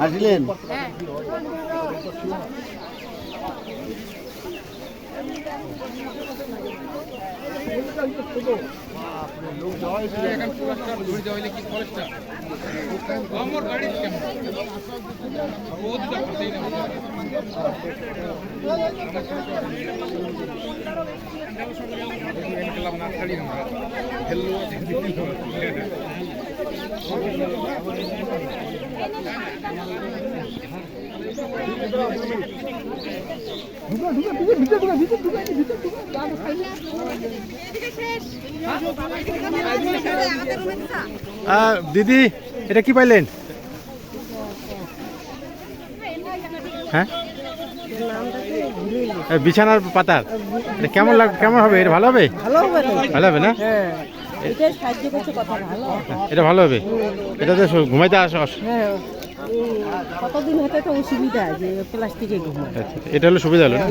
আসলেন দিদি এটা কি পাইলেন? হ্যাঁ বিছানার পাতার কেমন কেমন হবে? এটা ভালো হবে? ভালো হবে না? এটা ভালো হবে। এটাতে ঘুমাইতে কতদিন হতে তো অসুবিধা যে প্লাস্টিকে ঘুমায়। এটা হলো সুবিধা হলো না?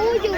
ওই যে